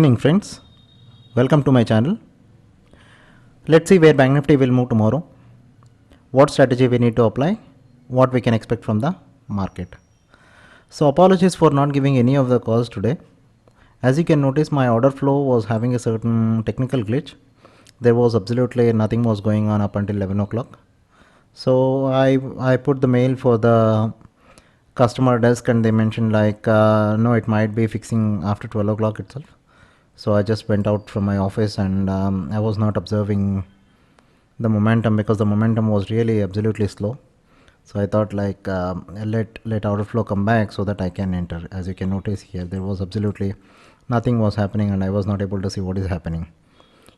Good evening friends, welcome to my channel. Let's see where Bank Nifty will move tomorrow, what strategy we need to apply, what we can expect from the market. So apologies for not giving any of the calls today. As you can notice, my order flow was having a certain technical glitch. There was absolutely nothing was going on up until 11 o'clock. So I put the mail for the customer desk and they mentioned like no, it might be fixing after 12 o'clock itself. So I just went out from my office and I was not observing the momentum because the momentum was really absolutely slow. So I thought like let order flow come back so that I can enter. As you can notice here, there was absolutely nothing was happening and I was not able to see what is happening.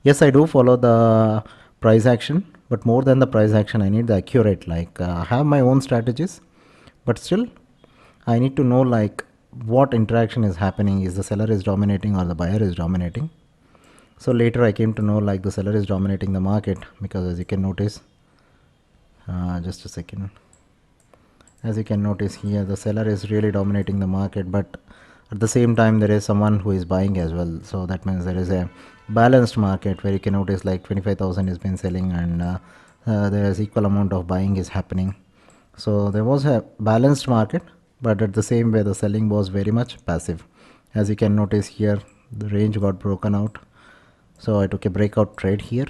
Yes, I do follow the price action, but more than the price action, I need the accurate. Like I have my own strategies, but still I need to know like what interaction is happening. Is the seller is dominating or the buyer is dominating? So later I came to know like the seller is dominating the market, because as you can notice, just a second, as you can notice here, the seller is really dominating the market, but at the same time there is someone who is buying as well. So that means there is a balanced market where you can notice like 25,000 has been selling and there is equal amount of buying is happening. So there was a balanced market, but at the same way the selling was very much passive. As you can notice here, the range got broken out. So I took a breakout trade here.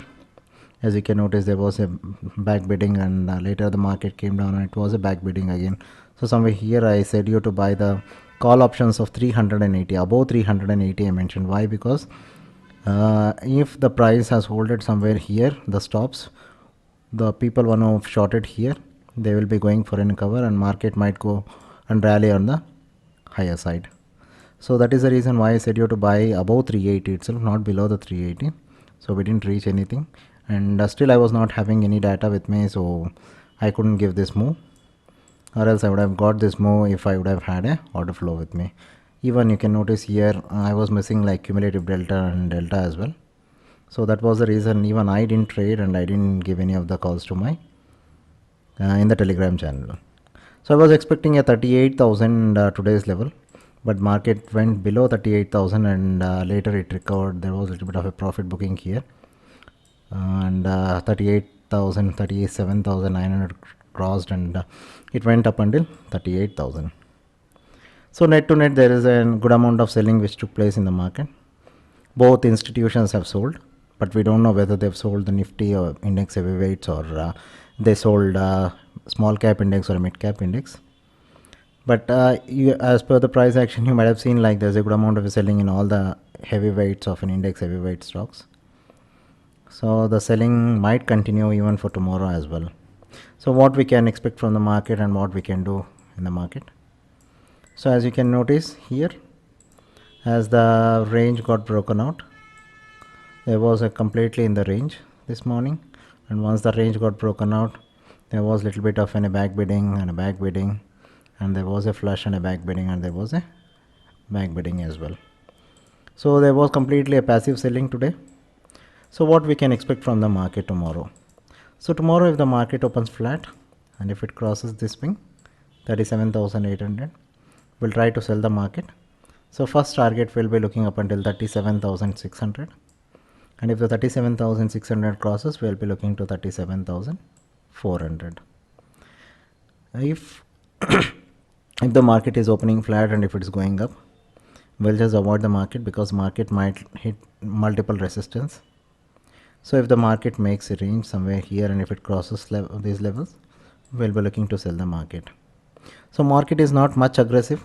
As you can notice, there was a back bidding and later the market came down and it was a back bidding again. So somewhere here I said you to buy the call options of 380, above 380 I mentioned. Why? Because if the price has holded somewhere here, the stops, the people want to short it here, they will be going for a cover and market might go and rally on the higher side. So that is the reason why I said you to buy above 380 itself, not below the 380. So we didn't reach anything, and still I was not having any data with me, so I couldn't give this move, or else I would have got this move if I would have had a order flow with me. Even you can notice here I was missing like cumulative delta and delta as well. So that was the reason even I didn't trade and I didn't give any of the calls to my in the Telegram channel. So I was expecting a 38,000 today's level, but market went below 38,000 and later it recovered. There was a little bit of a profit booking here, and 38,000, 37,900 crossed, and it went up until 38,000. So net to net, there is a good amount of selling which took place in the market. Both institutions have sold, but we don't know whether they've sold the Nifty or index heavyweights, or they sold small cap index or mid cap index. But as per the price action, you might have seen like there's a good amount of selling in all the heavyweights of an index heavyweight stocks. So the selling might continue even for tomorrow as well. So what we can expect from the market and what we can do in the market. So as you can notice here, as the range got broken out, there was a completely in the range this morning, and once the range got broken out, there was a little bit of a back bidding and a back bidding, and there was a flush and a back bidding, and there was a back bidding as well. So there was completely a passive selling today. So what we can expect from the market tomorrow? So tomorrow if the market opens flat and if it crosses this swing 37,800, we'll try to sell the market. So first target will be looking up until 37,600, and if the 37,600 crosses, we'll be looking to 37,400. If if the market is opening flat and if it's going up, we'll just avoid the market because market might hit multiple resistance. So if the market makes a range somewhere here and if it crosses these levels, we'll be looking to sell the market. So market is not much aggressive.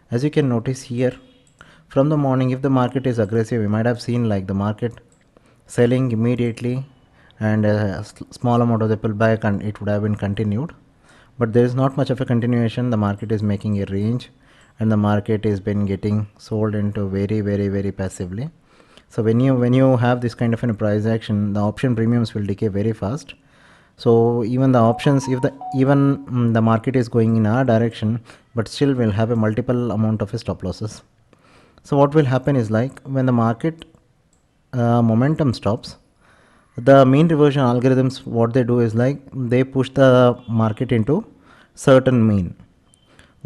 As you can notice here, from the morning, if the market is aggressive, we might have seen like the market selling immediately and a small amount of the pullback and it would have been continued. But there is not much of a continuation. The market is making a range and the market has been getting sold into very passively. So when you have this kind of a price action, the option premiums will decay very fast. So even the options, if the market is going in our direction, but still will have a multiple amount of stop losses. So what will happen is like when the market momentum stops, the mean reversion algorithms, what they do is like they push the market into certain mean.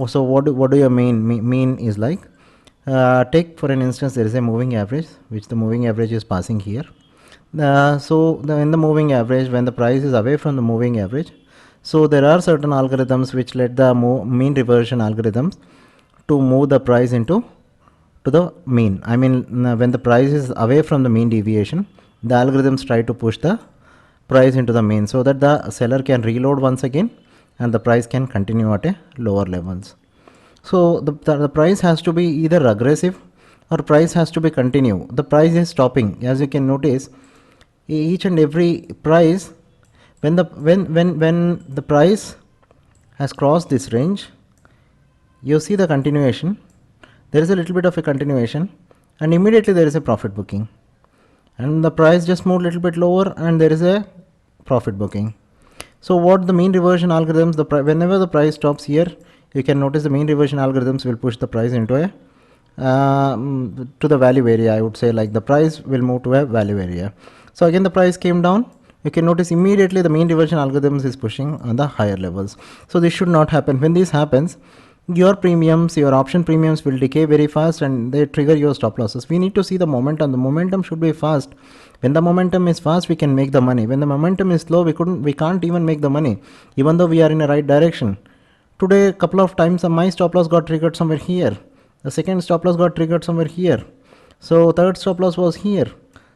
So what do you mean? Mean is like Take for an instance, there is a moving average, which the moving average is passing here. In the moving average, when the price is away from the moving average, so there are certain algorithms which let the mean reversion algorithms to move the price into to the mean. I mean, when the price is away from the mean deviation, the algorithms try to push the price into the mean so that the seller can reload once again and the price can continue at a lower levels. So the price has to be either aggressive or price has to be continue. The price is stopping. As you can notice, each and every price, when the price has crossed this range, you see the continuation. There is a little bit of a continuation and immediately there is a profit booking, and the price just moved a little bit lower and there is a profit booking. So what the mean reversion algorithms, whenever the price stops here, you can notice the mean reversion algorithms will push the price into a to the value area. I would say, like, the price will move to a value area. So again the price came down. You can notice immediately the mean reversion algorithms is pushing on the higher levels. So this should not happen. When this happens, your premiums, your option premiums will decay very fast and they trigger your stop losses. We need to see the momentum. The momentum should be fast. When the momentum is fast, we can make the money. When the momentum is slow, we can't even make the money, even though we are in the right direction. Today, a couple of times my stop loss got triggered somewhere here. The second stop loss got triggered somewhere here. So third stop loss was here.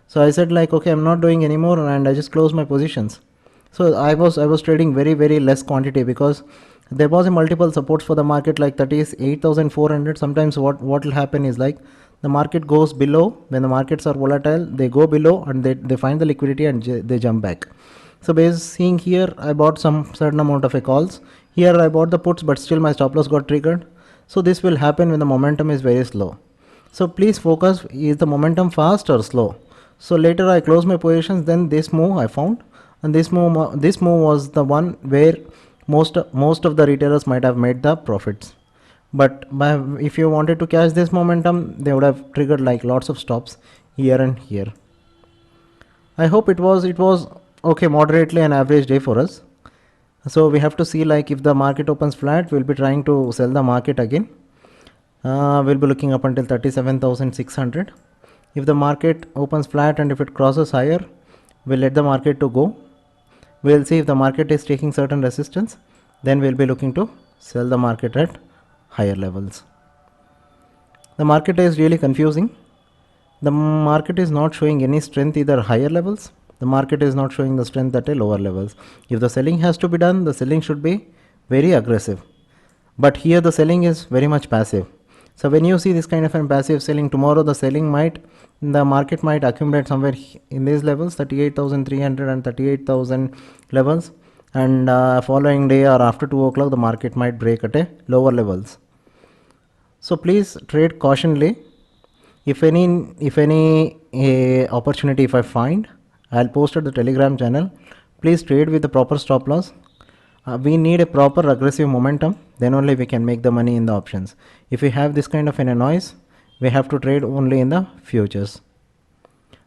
So I said, like, okay, I'm not doing anymore, and I just closed my positions. So I was trading very less quantity because there was a multiple supports for the market, like that is 8,400. Sometimes what will happen is, like, the market goes below. When the markets are volatile, they go below and they find the liquidity and they jump back. So seeing here, I bought some certain amount of calls. Here I bought the puts, but still my stop loss got triggered. So this will happen when the momentum is very slow. So please focus, is the momentum fast or slow? So later I closed my positions, then this move I found, and this move was the one where most of the retailers might have made the profits. But if you wanted to catch this momentum, they would have triggered like lots of stops here and here. I hope it was okay, moderately an average day for us. So we have to see, like, if the market opens flat, we'll be trying to sell the market again. We'll be looking up until 37,600. If the market opens flat and if it crosses higher, we'll let the market to go. We'll see if the market is taking certain resistance, then we'll be looking to sell the market at higher levels. The market is really confusing. The market is not showing any strength either higher levels. The market is not showing the strength at a lower levels. If the selling has to be done, the selling should be very aggressive. But here the selling is very much passive. So when you see this kind of a passive selling, tomorrow the market might accumulate somewhere in these levels, 38,300 and 38,000 levels, and following day or after 2 o'clock the market might break at a lower levels. So please trade cautionly. If any opportunity if I find, I'll post at the Telegram channel. Please trade with the proper stop loss. We need a proper aggressive momentum, then only we can make the money in the options. If we have this kind of a noise, we have to trade only in the futures.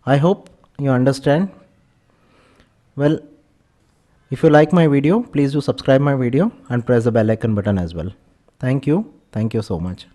I hope you understand. Well, if you like my video, please do subscribe my video and press the bell icon button as well. Thank you so much.